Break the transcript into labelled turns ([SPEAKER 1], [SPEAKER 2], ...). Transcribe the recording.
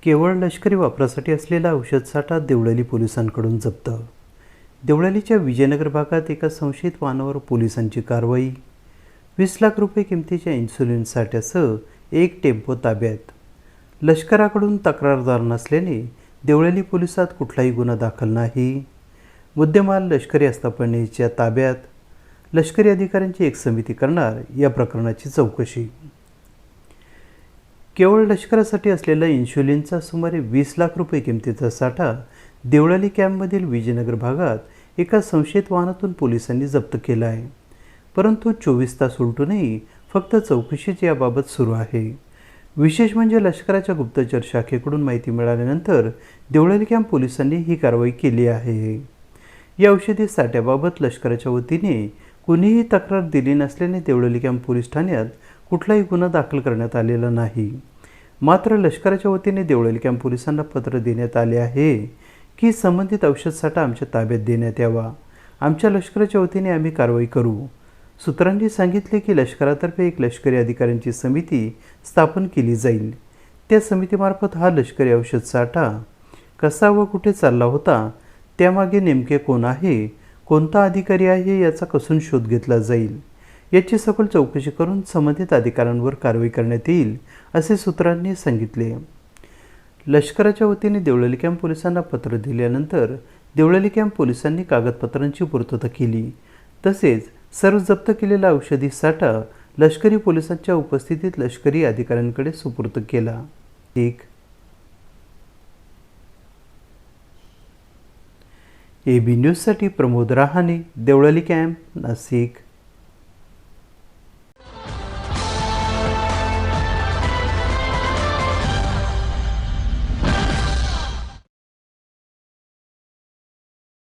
[SPEAKER 1] केवळ लष्करी वापरासाठी असलेला औषध साठा देवळाली पोलिसांकडून जप्त. देवळालीच्या विजयनगर भागात एका संशयित वाहनावर पोलिसांची कारवाई. 20 लाख रुपये किमतीच्या इन्सुलिन साठ्यासह एक टेम्पो ताब्यात. लष्कराकडून तक्रारदार नसल्याने देवळाली पोलिसात कुठलाही गुन्हा दाखल नाही. मुद्देमाल लष्करी आस्थापनेच्या ताब्यात. लष्करी अधिकाऱ्यांची एक समिती करणार या प्रकरणाची चौकशी. केवळ लष्करासाठी असलेला इन्शुलिनचा सुमारे 20 लाख रुपये किमतीचा साठा देवळाली कॅम्पमधील विजयनगर भागात एका संशयित वाहनातून पोलिसांनी जप्त केला आहे. परंतु 24 तास उलटूनही फक्त चौकशीच याबाबत सुरू आहे. विशेष म्हणजे लष्कराच्या गुप्तचर शाखेकडून माहिती मिळाल्यानंतर देवळाली कॅम्प पोलिसांनी ही कारवाई केली आहे. या औषधी साठ्याबाबत लष्कराच्या वतीने कुणीही तक्रार दिली नसल्याने देवळाली कॅम्प पोलीस ठाण्यात कुठलाही गुन्हा दाखल करण्यात आलेला नाही. मात्र लष्कराच्या वतीने देवळाली कॅम्प पोलिसांना पत्र देण्यात आले आहे की संबंधित औषध साठा आमच्या ताब्यात देण्यात यावा. आमच्या लष्कराच्या वतीने आम्ही कारवाई करू. सूत्रांनी सांगितले की लष्करातर्फे एक लष्करी अधिकाऱ्यांची समिती स्थापन केली जाईल. त्या समितीमार्फत हा लष्करी औषध साठा कसा व कुठे चालला होता, त्यामागे नेमके कोण आहे, कोणता अधिकारी आहे याचा कसून शोध घेतला जाईल. याची सखोल चौकशी करून संबंधित अधिकाऱ्यांवर कारवाई करण्यात येईल असे सूत्रांनी सांगितले. लष्कराच्या वतीने देवळाली कॅम्प पोलिसांना पत्र दिल्यानंतर देवळाली कॅम्प पोलिसांनी कागदपत्रांची पूर्तता केली. तसेच सर्व जप्त केलेला औषधी साठा लष्करी पोलिसांच्या उपस्थितीत लष्करी अधिकाऱ्यांकडे सुपूर्द केला. AB न्यूजसाठी प्रमोद रहाणे, देवळाली कॅम्प, नाशिक.